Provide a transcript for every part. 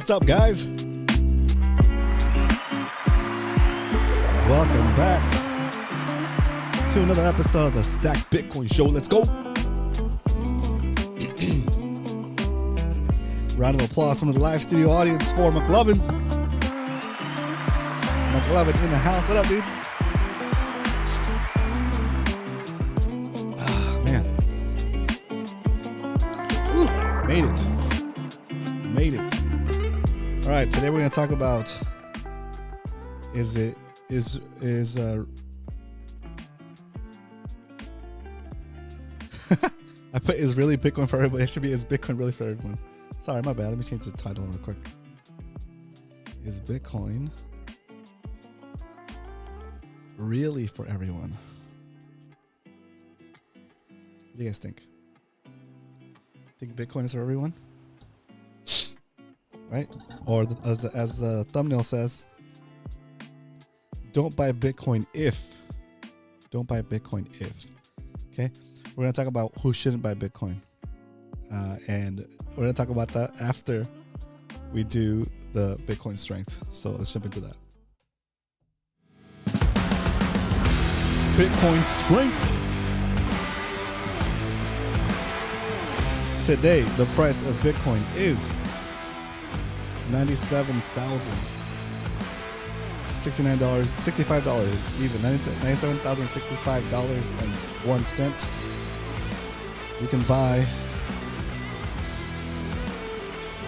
What's up, guys? Welcome back to another episode of the Stack Bitcoin Show. Let's go. Round of applause from the live studio audience for McLovin. McLovin in the house. What up, dude? Oh, man. Woo, made it. All right, today we're going to talk about I put is really Bitcoin for everybody. It should be is Bitcoin really for everyone. Sorry, my bad. Let me change the title real quick. Is Bitcoin really for everyone? What do you guys think? Think Bitcoin is for everyone? Right? Or as the thumbnail says, don't buy Bitcoin if. Don't buy Bitcoin if. Okay? We're going to talk about who shouldn't buy Bitcoin. And we're going to talk about that after we do the Bitcoin strength. So let's jump into that. Bitcoin strength. Today, the price of Bitcoin is $65 even, $97,065.01. You can buy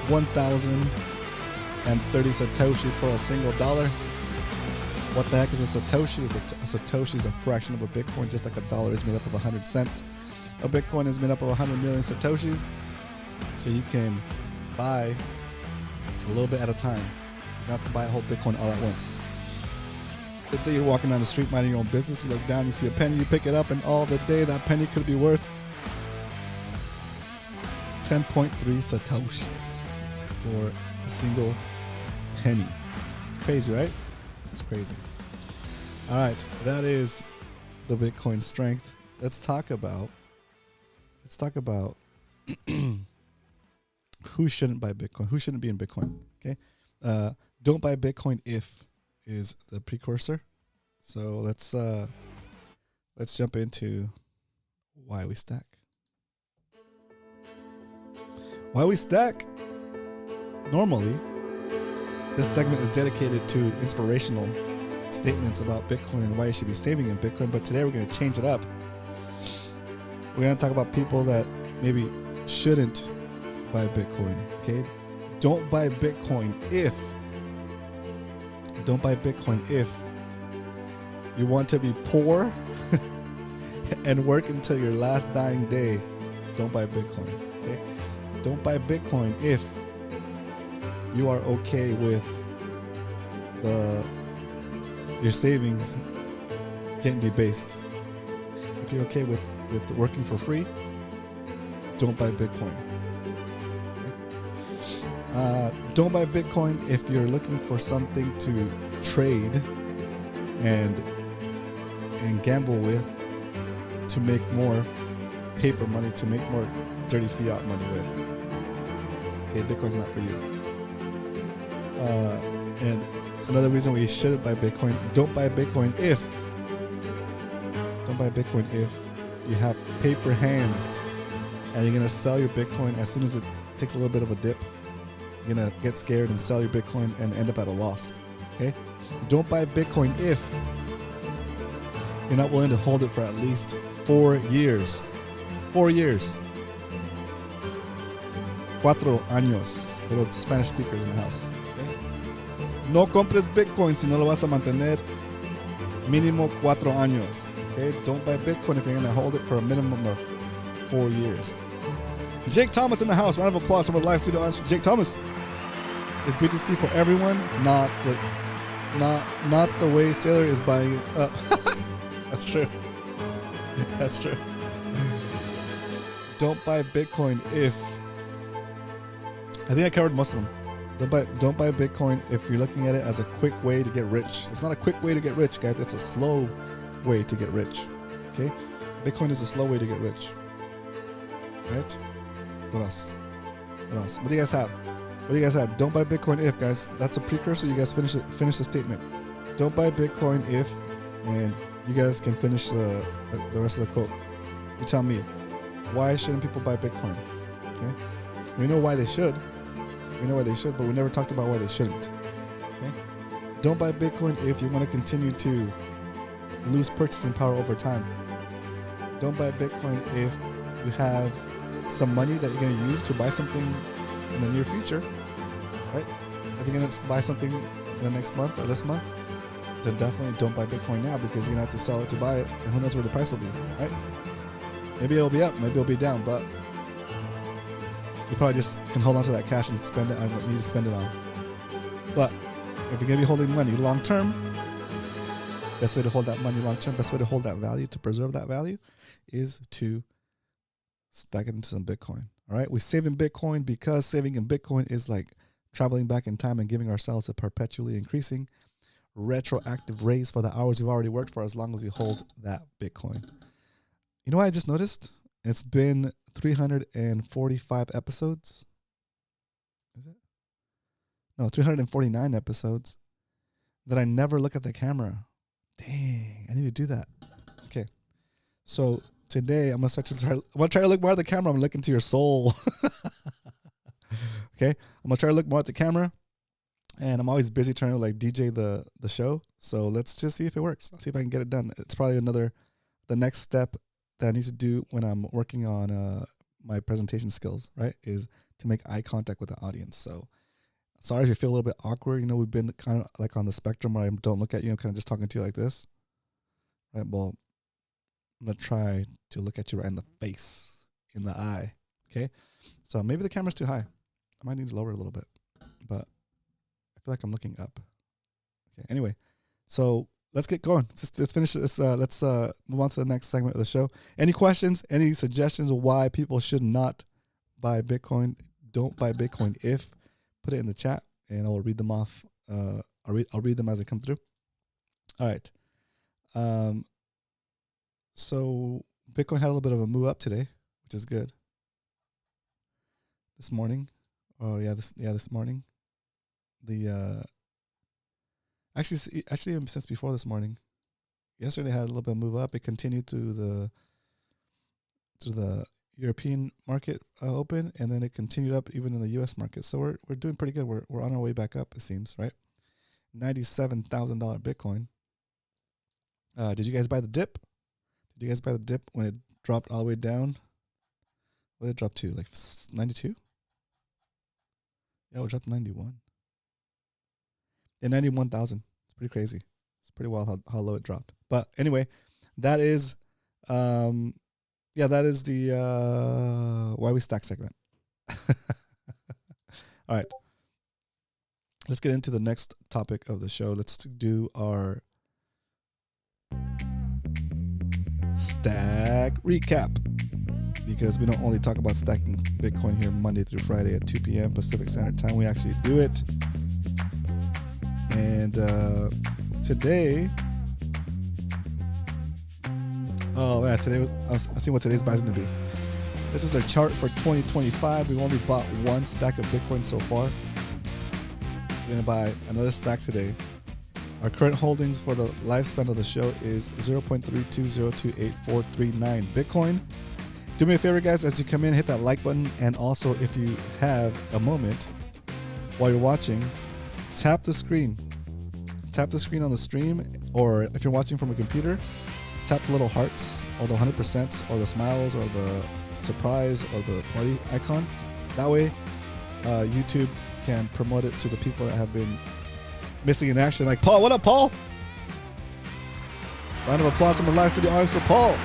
1,030 Satoshis for a single dollar. What the heck is a Satoshi? A Satoshi is a fraction of a Bitcoin, just like a dollar is made up of 100 cents. A Bitcoin is made up of 100 million Satoshis. So you can buy a little bit at a time. You don't have to buy a whole Bitcoin all at once. Let's say you're walking down the street minding your own business. You look down, you see a penny, you pick it up, and all the day that penny could be worth 10.3 Satoshis for a single penny. Crazy, right? It's crazy. All right, that is the Bitcoin strength. Let's talk about who shouldn't buy Bitcoin, who shouldn't be in Bitcoin. Okay, don't buy Bitcoin if is the precursor. So let's jump into why we stack. Why we stack? Normally, this segment is dedicated to inspirational statements about Bitcoin and why you should be saving in Bitcoin. But today we're going to change it up. We're going to talk about people that maybe shouldn't buy Bitcoin. Okay, don't buy Bitcoin if you want to be poor and work until your last dying day. Don't buy Bitcoin. Okay, don't buy Bitcoin if you are okay with your savings getting debased. If you're okay with working for free, don't buy Bitcoin. Don't buy Bitcoin if you're looking for something to trade and gamble with to make more paper money, to make more dirty fiat money with. Okay, Bitcoin's not for you. And another reason we shouldn't buy Bitcoin, don't buy Bitcoin if you have paper hands and you're going to sell your Bitcoin as soon as it takes a little bit of a dip. You're going to get scared and sell your Bitcoin and end up at a loss. Okay? Don't buy Bitcoin if you're not willing to hold it for at least 4 years. 4 years. 4 años for those Spanish speakers in the house. Okay? No compres Bitcoin si no lo vas a mantener mínimo 4 años. Okay? Don't buy Bitcoin if you're going to hold it for a minimum of 4 years. Jake Thomas in the house. Round of applause from our live studio audience. Jake Thomas. It's BTC for everyone, not the way Sailor is buying it up. That's true. That's true. Don't buy Bitcoin if I think I covered most of them. Don't buy Bitcoin if you're looking at it as a quick way to get rich. It's not a quick way to get rich, guys. It's a slow way to get rich. Okay? Bitcoin is a slow way to get rich. Right? What else? What do you guys have? What do you guys have? Don't buy Bitcoin if, guys. That's a precursor. You guys finish the statement. Don't buy Bitcoin if, and you guys can finish the rest of the quote. You tell me, why shouldn't people buy Bitcoin? Okay, we know why they should. But we never talked about why they shouldn't. Okay, don't buy Bitcoin if you want to continue to lose purchasing power over time. Don't buy Bitcoin if you have some money that you're going to use to buy something in the near future, right? If you're going to buy something in the next month or this month, then definitely don't buy Bitcoin now, because you're going to have to sell it to buy it, and who knows where the price will be, right? Maybe it'll be up, maybe it'll be down, but you probably just can hold on to that cash and spend it on what you need to spend it on. But if you're going to be holding money long term, best way to hold that money long term, best way to hold that value, to preserve that value, is to stack it into some Bitcoin. All right, we save in Bitcoin because saving in Bitcoin is like traveling back in time and giving ourselves a perpetually increasing retroactive raise for the hours you've already worked for, as long as you hold that Bitcoin. You know what I just noticed? It's been 345 episodes. Is it? No, 349 episodes that I never look at the camera. Dang, I need to do that. Okay, so today I'm gonna try to look more at the camera. I'm gonna look into your soul. Okay, I'm gonna try to look more at the camera, and I'm always busy trying to like DJ the show. So let's just see if it works. I'll see if I can get it done. It's probably the next step that I need to do when I'm working on my presentation skills, right, is to make eye contact with the audience. So sorry if you feel a little bit awkward. You know, we've been kind of like on the spectrum where I don't look at you. I'm kind of just talking to you like this. Right, well, I'm going to try to look at you right in the face, in the eye. Okay, so maybe the camera's too high. I might need to lower it a little bit, but I feel like I'm looking up. Okay, anyway, so let's get going. Let's finish this. Let's move on to the next segment of the show. Any questions, any suggestions of why people should not buy Bitcoin? Don't buy Bitcoin if, put it in the chat, and I'll read them off. I'll read them as they come through. All right. So Bitcoin had a little bit of a move up today, which is good. This morning. Oh yeah, this morning. Actually even since before this morning. Yesterday had a little bit of move up. It continued through the European market open, and then it continued up even in the US market. So we're doing pretty good. We're on our way back up, it seems, right? $97,000 Bitcoin. Did you guys buy the dip? Did you guys buy the dip when it dropped all the way down? What did it drop to? Like 92? Yeah, it dropped to 91. Yeah, 91,000. It's pretty crazy. It's pretty wild how low it dropped. But anyway, that is the Why We Stack segment. All right. Let's get into the next topic of the show. Let's do our stack recap, because we don't only talk about stacking Bitcoin here Monday through Friday at 2 p.m. Pacific Standard Time. We actually do it. And today, I see what today's buy is going to be. This is our chart for 2025. We've only bought one stack of Bitcoin so far. We're going to buy another stack today. Our current holdings for the lifespan of the show is 0.32028439 Bitcoin. Do me a favor, guys, as you come in, hit that like button. And also, if you have a moment while you're watching, tap the screen. Tap the screen on the stream, or if you're watching from a computer, tap the little hearts or the 100%s or the smiles or the surprise or the party icon. That way, YouTube can promote it to the people that have been missing in action. Like Paul. What up, Paul? Round of applause from the live studio audience for Paul.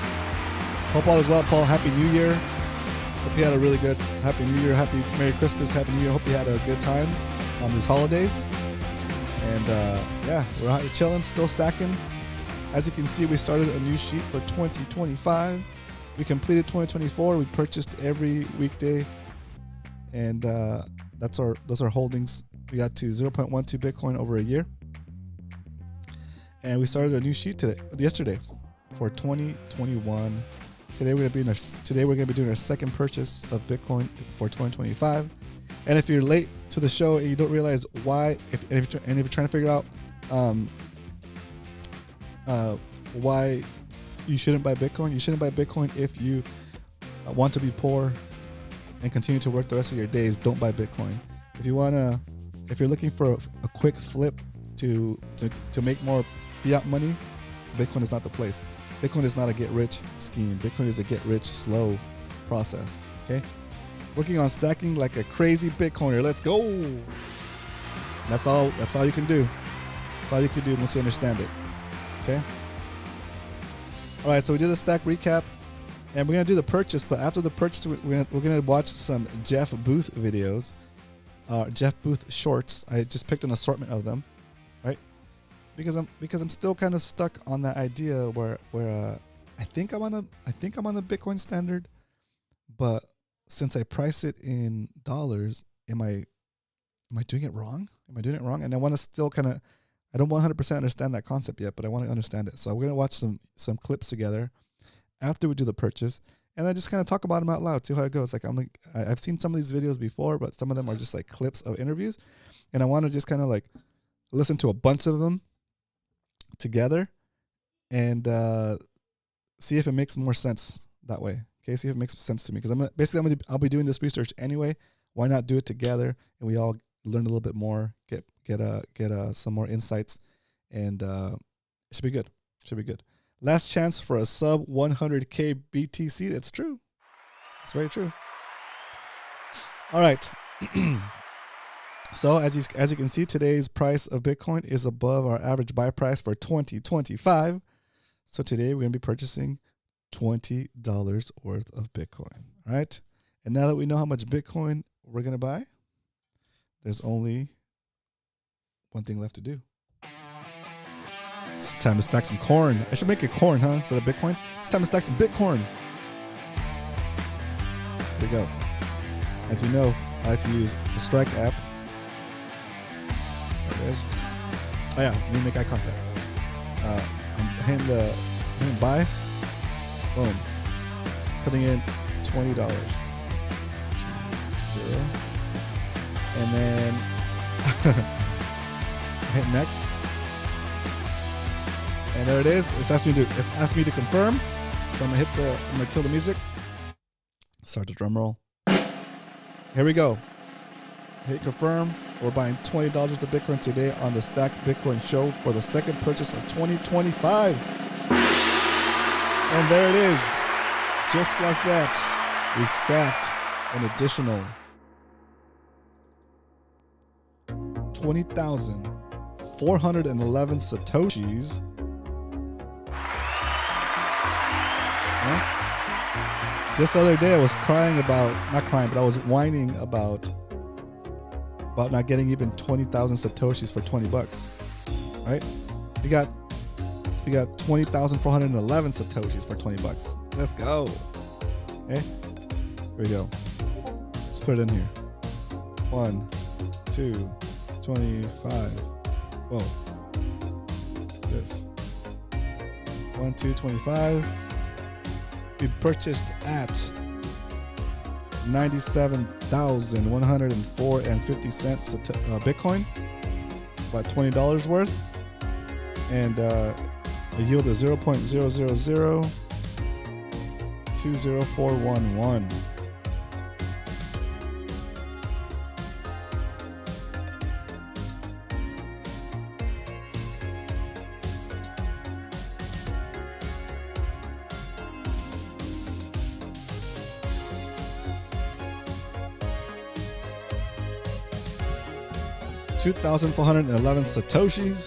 Hope all is well, Paul. Happy New Year. Hope you had a really good Happy New Year. Happy Merry Christmas. Happy New Year. Hope you had a good time on these holidays. And we're out here chilling, still stacking. As you can see, we started a new sheet for 2025. We completed 2024. We purchased every weekday, and those are holdings. We got to 0.12 Bitcoin over a year, and we started a new sheet yesterday for 2021. Today we're gonna be doing our second purchase of Bitcoin for 2025. And if you're late to the show and you don't realize why, if you're trying to figure out why you shouldn't buy Bitcoin, you shouldn't buy Bitcoin if you want to be poor and continue to work the rest of your days. Don't buy Bitcoin. If you're looking for a quick flip to make more fiat money, Bitcoin is not the place. Bitcoin is not a get rich scheme. Bitcoin is a get rich slow process. Okay, working on stacking like a crazy Bitcoiner. Let's go. That's all you can do. That's all you can do once you understand it. Okay. All right, so we did the stack recap, and we're gonna do the purchase. But after the purchase, we're gonna watch some Jeff Booth videos, Jeff Booth shorts. I just picked an assortment of them, right? Because I'm still kind of stuck on that idea where I think I'm on the Bitcoin standard, but since I price it in dollars, am I doing it wrong? Am I doing it wrong? And I want to still I don't 100% understand that concept yet, but I want to understand it. So we're gonna watch some clips together after we do the purchase, and I just kind of talk about them out loud, see how it goes. Like I've seen some of these videos before, but some of them are just like clips of interviews, and I want to just kind of like listen to a bunch of them together and see if it makes more sense that way. Okay, see if it makes sense to me, because I'll be doing this research anyway. Why not do it together and we all learn a little bit more, get some more insights, and it should be good. Should be good. Last chance for a sub 100K BTC. That's true. That's very true. All right. So as you can see, today's price of Bitcoin is above our average buy price for 2025. So today we're going to be purchasing $20 worth of Bitcoin. All right. And now that we know how much Bitcoin we're going to buy, there's only one thing left to do. It's time to stack some corn. I should make it corn, huh? Instead of Bitcoin. It's time to stack some Bitcoin. Here we go. As you know, I like to use the Strike app. There it is. Oh yeah, need to make eye contact. I'm hitting buy. Boom. Putting in $20. 2, 0. And then hit next. And there it is. It's asked me to confirm. So I'm gonna kill the music. Start the drum roll. Here we go. Hit confirm. We're buying $20 worth of Bitcoin today on the Stack Bitcoin show for the second purchase of 2025. And there it is. Just like that, we stacked an additional 20,411 Satoshis. Just the other day, I was I was whining about not getting even 20,000 Satoshis for $20, right? We got 20,411 Satoshis for $20. Let's go. Okay, here we go. Let's put it in here. 1, 2, 25. Whoa. What's this? 1, 2, 25. We purchased at 97,104.50 Bitcoin, about $20 worth, and a yield of 0.000204111. $2,411 Satoshis,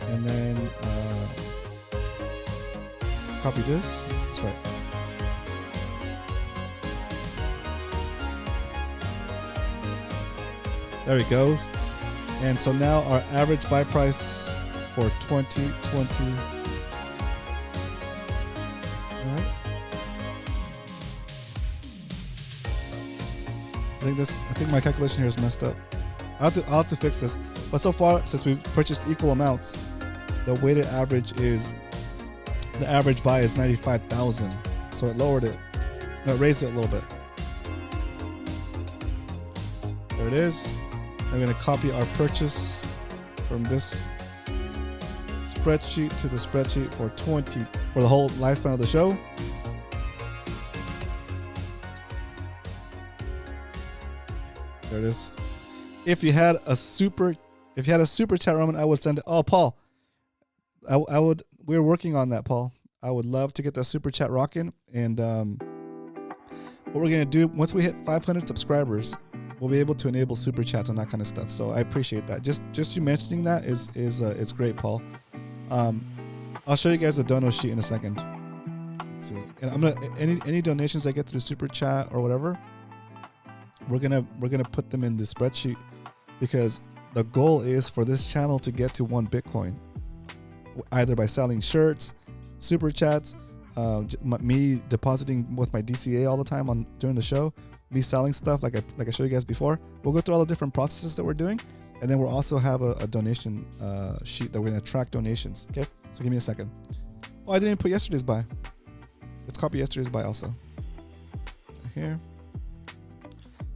and then copy this. That's right. There it goes. And so now our average buy price for 2020. All right. I think my calculation here is messed up. I'll have to fix this. But so far, since we've purchased equal amounts, the weighted average the average buy is 95,000. So it lowered it. No, it raised it a little bit. There it is. I'm going to copy our purchase from this spreadsheet to the spreadsheet for the whole lifespan of the show. There it is. If you had a super chat, Roman, I would send it. Oh, Paul, I would. We're working on that, Paul. I would love to get that super chat rocking. And what we're gonna do once we hit 500 subscribers, we'll be able to enable super chats and that kind of stuff. So I appreciate that. Just you mentioning that is it's great, Paul. I'll show you guys the dono sheet in a second. Let's see. And I'm gonna any donations I get through super chat or whatever, we're gonna put them in the spreadsheet, because the goal is for this channel to get to 1 Bitcoin, either by selling shirts, super chats, me depositing with my DCA all the time during the show, me selling stuff like I showed you guys before. We'll go through all the different processes that we're doing, and then we'll also have a donation sheet that we're gonna track donations. Okay, so give me a second. Oh, I didn't put yesterday's buy. Let's copy yesterday's buy also. Right here.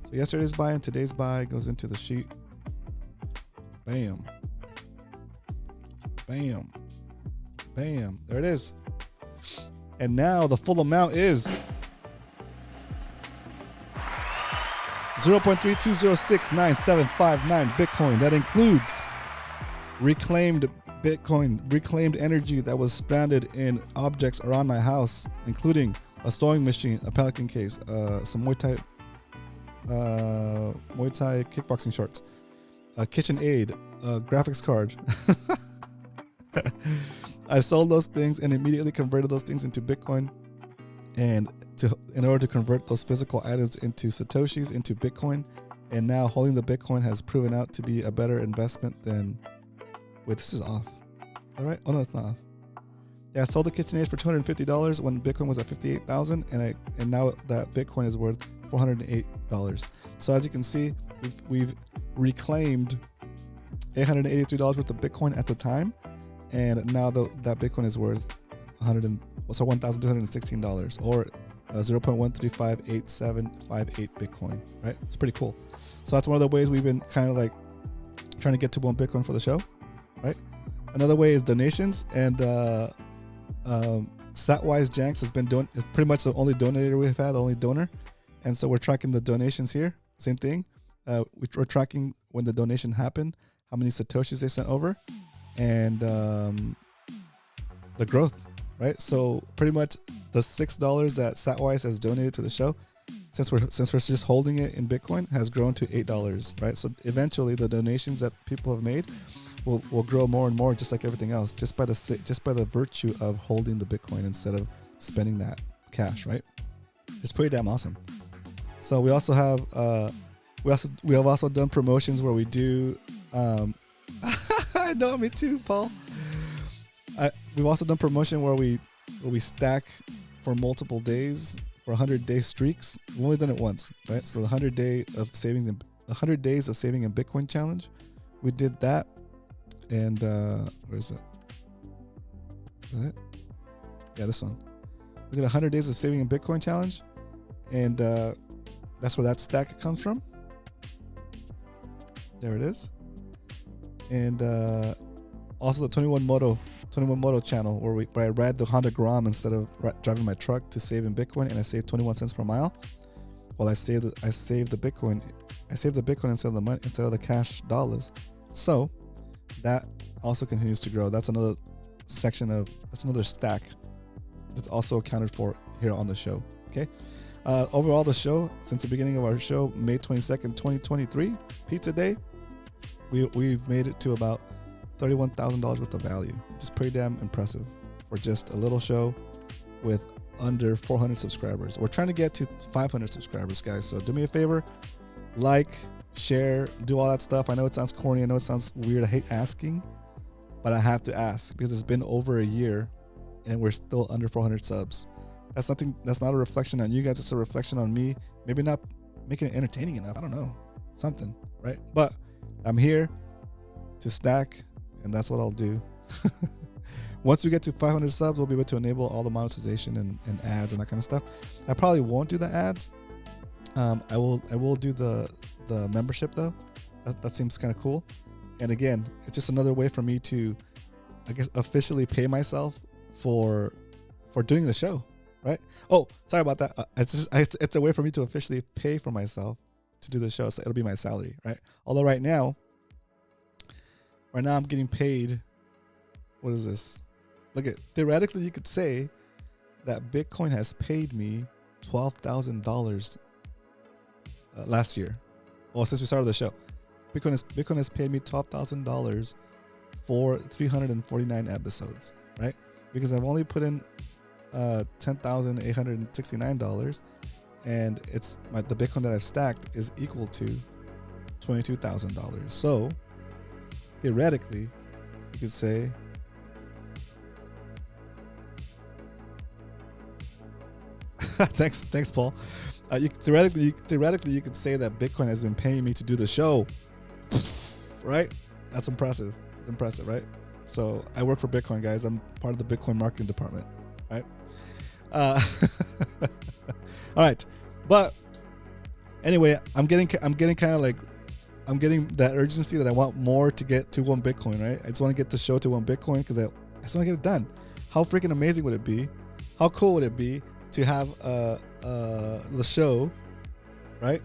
So yesterday's buy and today's buy goes into the sheet. Bam. Bam. Bam. There it is. And now the full amount is 0.3206979 Bitcoin. That includes reclaimed Bitcoin, reclaimed energy that was stranded in objects around my house, including a sewing machine, a Pelican case, some Muay Thai kickboxing shorts, a KitchenAid, a graphics card. I sold those things and immediately converted those things into Bitcoin, and in order to convert those physical items into Satoshis, into Bitcoin, and now holding the Bitcoin has proven out to be a better investment than. Wait, this is off. All right. Oh no, it's not off. Yeah, I sold the KitchenAid for $250 when Bitcoin was at 58,000, and now that Bitcoin is worth $408. So as you can see, we've reclaimed $883 worth of Bitcoin at the time, and now that Bitcoin is worth $1,216, or 0.1358758 Bitcoin. Right? It's pretty cool. So that's one of the ways we've been kind of like trying to get to 1 Bitcoin for the show. Right. Another way is donations, and Satwise Janks is pretty much the only donator we've had, the only donor, and so we're tracking the donations here. Same thing. We're tracking when the donation happened, how many Satoshis they sent over, and the growth. Right. So pretty much the $6 that Satwise has donated to the show, since we're just holding it in Bitcoin, has grown to $8. Right. So eventually the donations that people have made will grow more and more, just like everything else, just by the virtue of holding the Bitcoin instead of spending that cash, right? It's pretty damn awesome. So we also have we have also done promotions where we do I know, me too, Paul. We've also done promotion where we stack for multiple days for 100-day streaks. We've only done it once, right? So the 100 days of saving in Bitcoin challenge, we did that. And where is it? Is that it? Yeah, this one. We did 100 days of saving in Bitcoin challenge, and that's where that stack comes from. There it is. And also the 21 Moto channel, where I ride the Honda Grom instead of driving my truck to save in Bitcoin, and I save 21 cents per mile. Well, I save the Bitcoin. I save the Bitcoin instead of the money, instead of the cash dollars. So that also continues to grow. That's another stack that's also accounted for here on the show. Okay. Overall, the show, since the beginning of our show, May 22nd, 2023, Pizza Day, we've made it to about $31,000 worth of value, which is pretty damn impressive for just a little show with under 400 subscribers. We're trying to get to 500 subscribers, guys. So do me a favor, like, share, do all that stuff. I know it sounds corny. I know it sounds weird. I hate asking, but I have to ask because it's been over a year and we're still under 400 subs. That's not a reflection on you guys. It's a reflection on me. Maybe not making it entertaining enough. I don't know. Something, right? But I'm here to stack, and that's what I'll do. Once we get to 500 subs, we'll be able to enable all the monetization and ads and that kind of stuff. I probably won't do the ads. I will do the the membership though. That seems kind of cool. And again, it's just another way for me to, I guess, officially pay myself for doing the show, right? Oh, sorry about that. It's a way for me to officially pay for myself to do the show. So it'll be my salary, right? Although right now I'm getting paid. What is this? Look at, theoretically, you could say that Bitcoin has paid me $12,000 last year. Oh, since we started the show, Bitcoin has paid me $12,000 for 349 episodes, right? Because I've only put in $10,869, and it's the Bitcoin that I've stacked is equal to $22,000. So theoretically, you could say thanks, Paul. Theoretically, you could say that Bitcoin has been paying me to do the show, right? That's impressive. It's impressive, right? So I work for Bitcoin, guys. I'm part of the Bitcoin marketing department, right? All right, but anyway, I'm getting kind of like, I'm getting that urgency that I want more to get to 1 Bitcoin, right? I just want to get the show to 1 Bitcoin because I just want to get it done. How freaking amazing would it be? How cool would it be to have the show, right,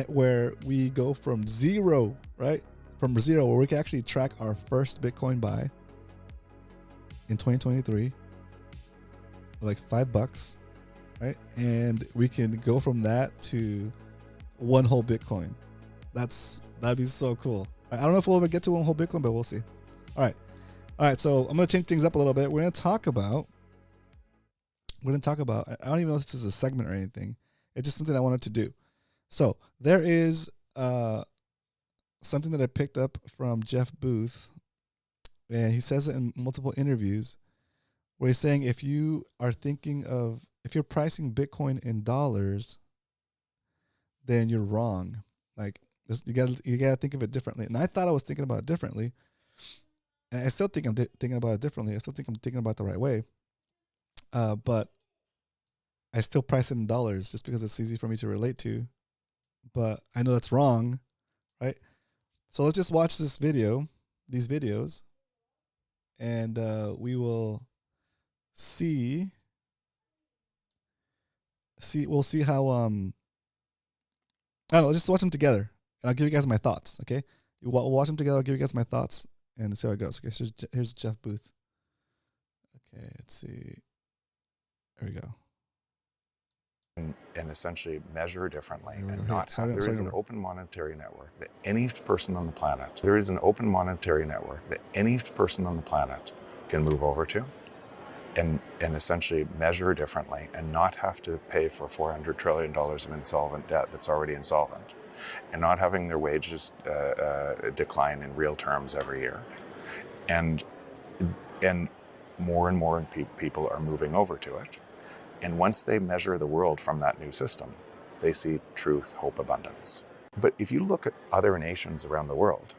where we go from zero, right? From zero, where we can actually track our first Bitcoin buy in 2023, like $5, right? And we can go from that to 1 whole Bitcoin. That'd be so cool. I don't know if we'll ever get to 1 whole Bitcoin, but we'll see. All right. So I'm gonna change things up a little bit. We're gonna talk about. I don't even know if this is a segment or anything. It's just something I wanted to do. So there is something that I picked up from Jeff Booth, and he says it in multiple interviews, where he's saying if you're pricing Bitcoin in dollars, then you're wrong. Like you gotta think of it differently. And I thought I was thinking about it differently, and I still think I'm thinking about it differently. I still think I'm thinking about it the right way. But I still price it in dollars just because it's easy for me to relate to. But I know that's wrong, right? So let's just watch these videos, and we will see we'll see how I don't know, let's just watch them together, and I'll give you guys my thoughts. Okay, we'll watch them together. I'll give you guys my thoughts and see how it goes. Okay, so here's Jeff Booth. Okay, let's see. There we go. And essentially measure differently and not have. There is an open monetary network that any person on the planet, can move over to and essentially measure differently and not have to pay for $400 trillion of insolvent debt that's already insolvent, and not having their wages decline in real terms every year. And more and more people are moving over to it. And once they measure the world from that new system, they see truth, hope, abundance. But if you look at other nations around the world,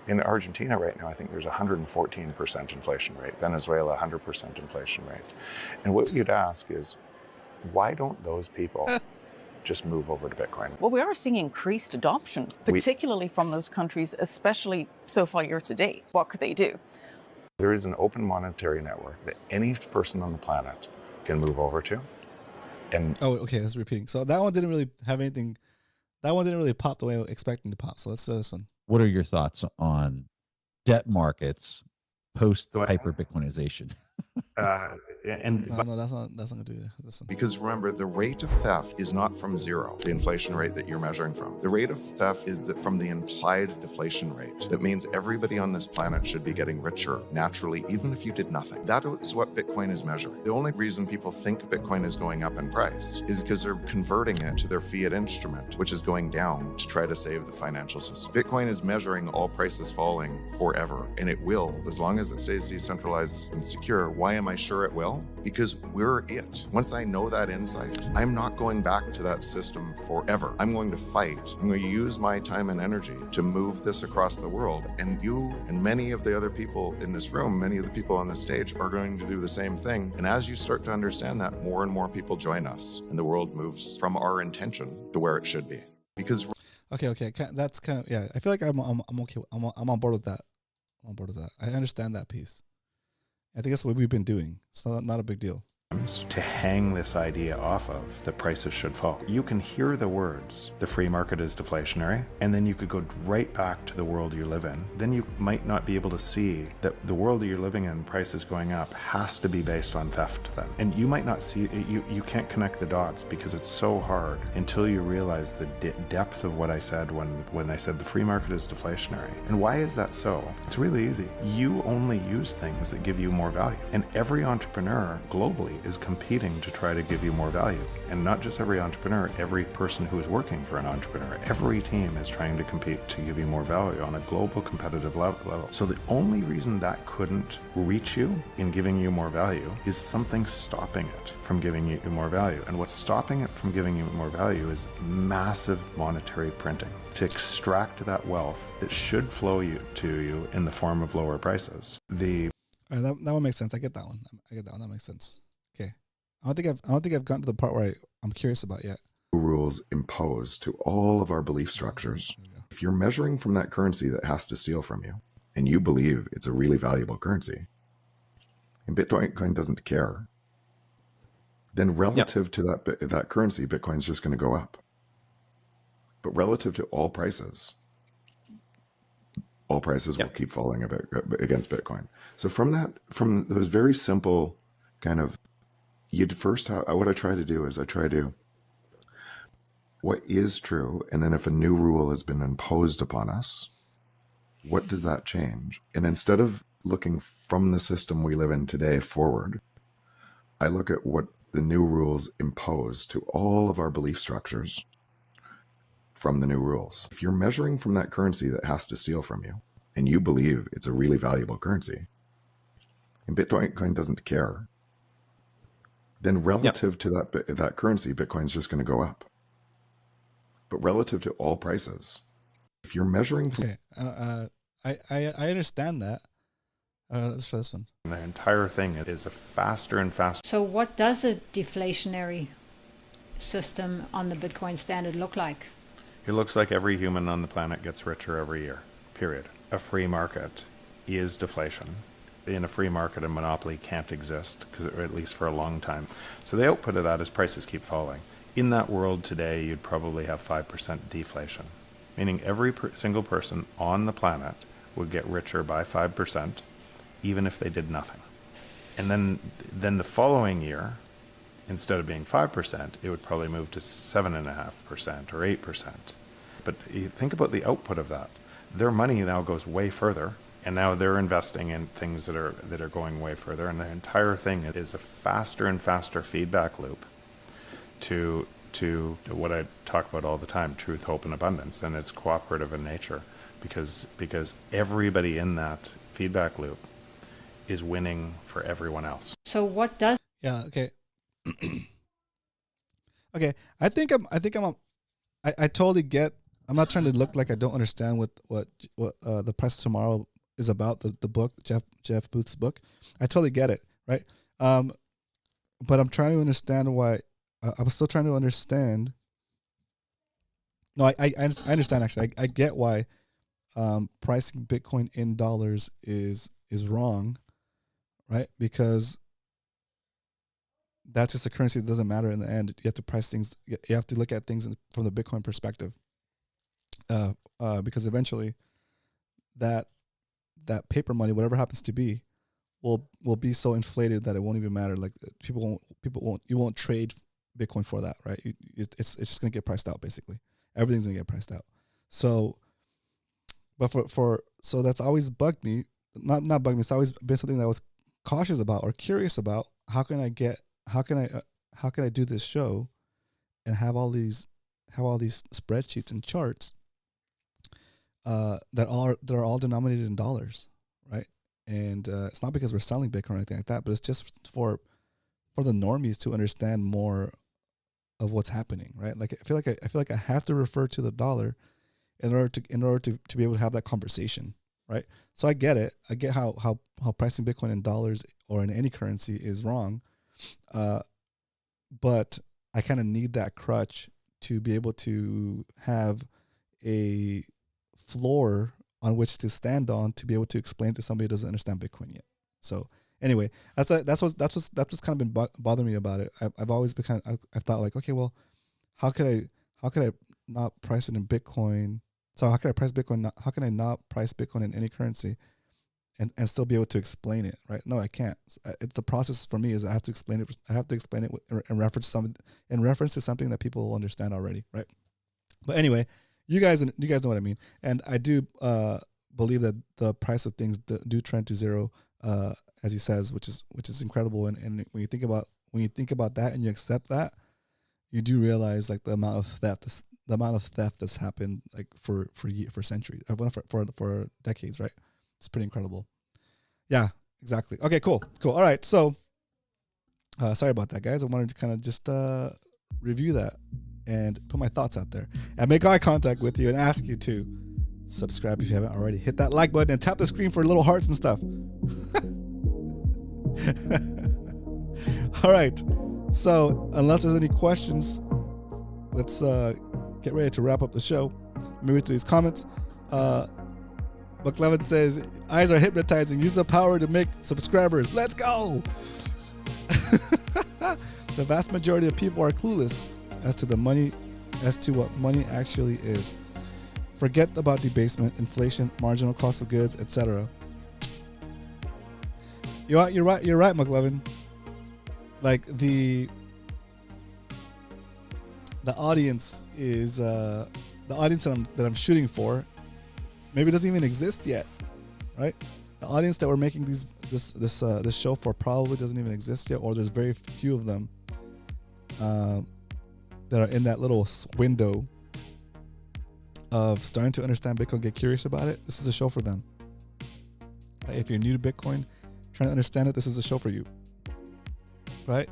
in Argentina right now, I think there's 114% inflation rate, Venezuela, 100% inflation rate. And what you'd ask is, why don't those people just move over to Bitcoin? Well, we are seeing increased adoption, particularly from those countries, especially so far year to date. What could they do? There is an open monetary network that any person on the planet can move over to. And okay, that's repeating. So that one didn't really have anything. That one didn't really pop the way I was expecting to pop. So let's do this one. What are your thoughts on debt markets post hyper Bitcoinization? No, that's not gonna do that. This one. Because remember, the rate of theft is not from zero, the inflation rate that you're measuring from. The rate of theft is from the implied deflation rate. That means everybody on this planet should be getting richer naturally, even if you did nothing. That is what Bitcoin is measuring. The only reason people think Bitcoin is going up in price is because they're converting it to their fiat instrument, which is going down to try to save the financial system. Bitcoin is measuring all prices falling forever, and it will, as long as it stays decentralized and secure. Why am I sure it will? Because we're it. Once I know that insight, I'm not going back to that system forever. I'm going to fight. I'm going to use my time and energy to move this across the world. And you and many of the other people in this room, many of the people on the stage are going to do the same thing. And as you start to understand that, more and more people join us, and the world moves from our intention to where it should be. Because Okay. That's kind of, yeah. I feel like I'm okay. I'm on board with that. I'm on board with that. I understand that piece. I think that's what we've been doing. It's not a big deal. To hang this idea off of that prices should fall. You can hear the words, the free market is deflationary, and then you could go right back to the world you live in. Then you might not be able to see that the world that you're living in, prices going up, has to be based on theft then. And you might not see, you can't connect the dots because it's so hard until you realize the depth of what I said when I said the free market is deflationary. And why is that so? It's really easy. You only use things that give you more value. And every entrepreneur globally is competing to try to give you more value. And not just every entrepreneur, every person who is working for an entrepreneur, every team is trying to compete to give you more value on a global competitive level. So the only reason that couldn't reach you in giving you more value is something stopping it from giving you more value. And what's stopping it from giving you more value is massive monetary printing to extract that wealth that should flow to you in the form of lower prices. That one makes sense. I get that one. That makes sense. Okay. I don't think I've gotten to the part where I'm curious about yet. Rules imposed to all of our belief structures. If you're measuring from that currency that has to steal from you, and you believe it's a really valuable currency, and Bitcoin doesn't care, then relative to that currency, Bitcoin's just going to go up. But relative to all prices will keep falling a bit against Bitcoin. So from those very simple kind of, what I try to do is what is true, and then if a new rule has been imposed upon us, what does that change? And instead of looking from the system we live in today forward, I look at what the new rules impose to all of our belief structures from the new rules. If you're measuring from that currency that has to steal from you, and you believe it's a really valuable currency, and Bitcoin doesn't care, then relative to that currency, Bitcoin's just going to go up. But relative to all prices, if you're measuring from... Okay. I understand that. Let's try this one. The entire thing is a faster and faster... So what does a deflationary system on the Bitcoin standard look like? It looks like every human on the planet gets richer every year, period. A free market is deflation. In a free market, a monopoly can't exist, at least for a long time. So the output of that is prices keep falling. In that world today, you'd probably have 5% deflation, meaning every single person on the planet would get richer by 5%, even if they did nothing. And then the following year, instead of being 5%, it would probably move to 7.5% or 8%. But you think about the output of that. Their money now goes way further, and now they're investing in things that are going way further. And the entire thing is a faster and faster feedback loop to what I talk about all the time: truth, hope, and abundance. And it's cooperative in nature because everybody in that feedback loop is winning for everyone else. So what does... Yeah. Okay. Okay. I totally get. I'm not trying to look like I don't understand what the Price of Tomorrow is about. The book, Jeff Booth's book. I totally get it, right? But I'm trying to understand why. I'm still trying to understand. No, I understand actually. I get why pricing Bitcoin in dollars is wrong, right? Because that's just a currency that doesn't matter in the end. You have to price things. You have to look at things from the Bitcoin perspective, because eventually, that paper money, whatever happens to be, will be so inflated that it won't even matter. Like you won't trade Bitcoin for that, right? It's just gonna get priced out. Basically, everything's gonna get priced out. So, but so that's always bugged me. Not bugged me. It's always been something that I was cautious about or curious about. How can I do this show and have all these spreadsheets and charts that are all denominated in dollars, right? And it's not because we're selling Bitcoin or anything like that, but it's just for the normies to understand more of what's happening, right? Like I feel like I have to refer to the dollar in order to be able to have that conversation, right? So I get it. I get how pricing Bitcoin in dollars or in any currency is wrong, but I kind of need that crutch to be able to have a floor on which to stand on to be able to explain to somebody who doesn't understand Bitcoin yet. So anyway, that's what's kind of been bothering me about it. I've always been I thought like, okay, well, how could I not price it in Bitcoin? So how can I price Bitcoin? How can I not price Bitcoin in any currency and still be able to explain it, right? No, I can't. It's the process for me is I have to explain it. I have to explain it in reference to something that people will understand already, right? But anyway, you guys know what I mean. And I do believe that the price of things do trend to zero, as he says, which is incredible. And when you think about that and you accept that, you do realize like the amount of theft that's happened like for centuries, for decades, right? It's pretty incredible. Yeah, exactly. Okay, cool. All right. So, sorry about that, guys. I wanted to kind of just review that and put my thoughts out there and make eye contact with you and ask you to subscribe if you haven't already. Hit that like button and tap the screen for little hearts and stuff. All right. So, unless there's any questions, let's get ready to wrap up the show. Maybe to these comments. McLevin says, eyes are hypnotizing. Use the power to make subscribers. Let's go. The vast majority of people are clueless as to what money actually is. Forget about debasement, inflation, marginal cost of goods, etc. You're right, McLevin. Like the audience is the audience that I'm shooting for. Maybe it doesn't even exist yet, right? The audience that we're making this show for probably doesn't even exist yet, or there's very few of them that are in that little window of starting to understand Bitcoin, get curious about it. This is a show for them. Right? If you're new to Bitcoin, trying to understand it, this is a show for you. Right?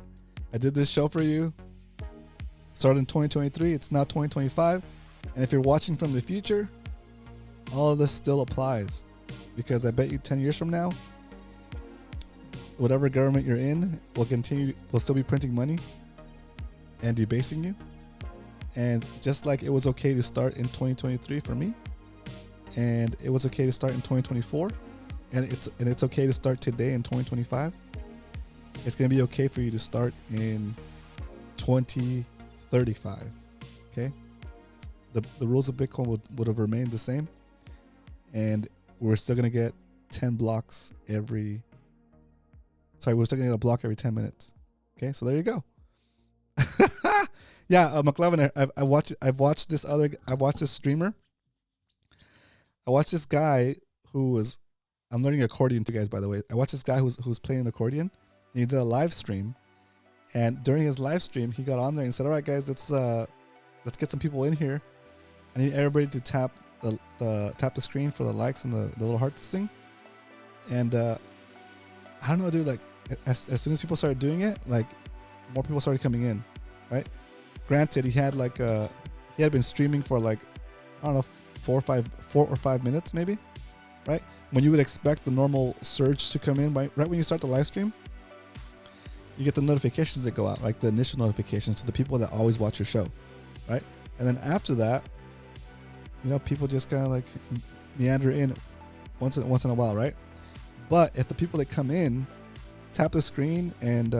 I did this show for you. Started in 2023. It's now 2025. And if you're watching from the future, all of this still applies, because I bet you 10 years from now, whatever government you're in will still be printing money and debasing you. And just like it was okay to start in 2023 for me, and it was okay to start in 2024, and it's okay to start today in 2025, it's going to be okay for you to start in 2035. Okay? The rules of Bitcoin would have remained the same, and we're still going to get 10 blocks we're still going to get a block every 10 minutes. Okay? So there you go. Yeah, McLevin, I've watched this streamer. I watched this guy I'm learning accordion to guys, by the way. I watched this guy who's playing an accordion, and he did a live stream. And during his live stream, he got on there and said, "All right, guys, let's get some people in here. I need everybody to tap the screen for the likes and the little hearts thing." And I don't know, dude. Like as soon as people started doing it, like more people started coming in, right? Granted, he had been streaming for like, I don't know, 4 or 5 minutes maybe, right? When you would expect the normal surge to come in, right when you start the live stream, you get the notifications that go out, like the initial notifications to the people that always watch your show, right? And then after that, people just kind of like meander in once in a while, right? But if the people that come in tap the screen and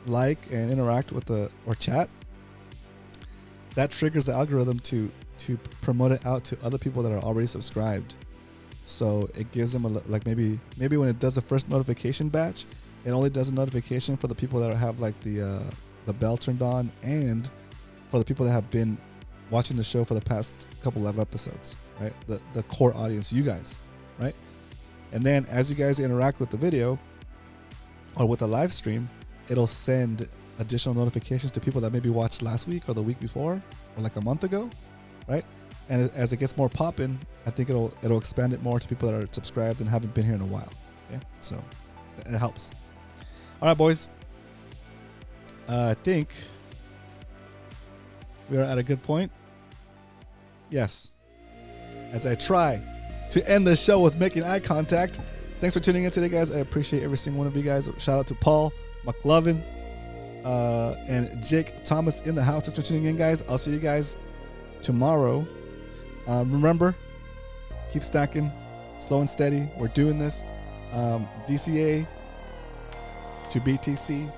like and interact with or chat, that triggers the algorithm to promote it out to other people that are already subscribed. So it gives them maybe when it does the first notification batch, it only does a notification for the people that have like the bell turned on, and for the people that have been watching the show for the past couple of episodes, right? The core audience, you guys, right? And then as you guys interact with the video or with the live stream, it'll send additional notifications to people that maybe watched last week or the week before or like a month ago, right? And as it gets more popping, I think it'll expand it more to people that are subscribed and haven't been here in a while. Okay, so it helps. All right, boys. I think we are at a good point. Yes. As I try to end the show with making eye contact. Thanks for tuning in today, guys. I appreciate every single one of you guys. Shout out to Paul McLovin and Jake Thomas in the house. Thanks for tuning in, guys. I'll see you guys tomorrow Remember, keep stacking, slow and steady. We're doing this. DCA to BTC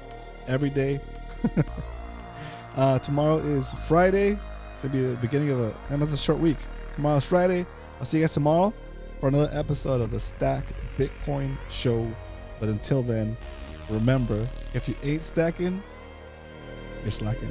every day. Tomorrow is Friday. It's going to be the beginning of a short week. Tomorrow's Friday. I'll see you guys tomorrow for another episode of the Stack Bitcoin Show. But until then, remember, if you ain't stacking, you're slacking.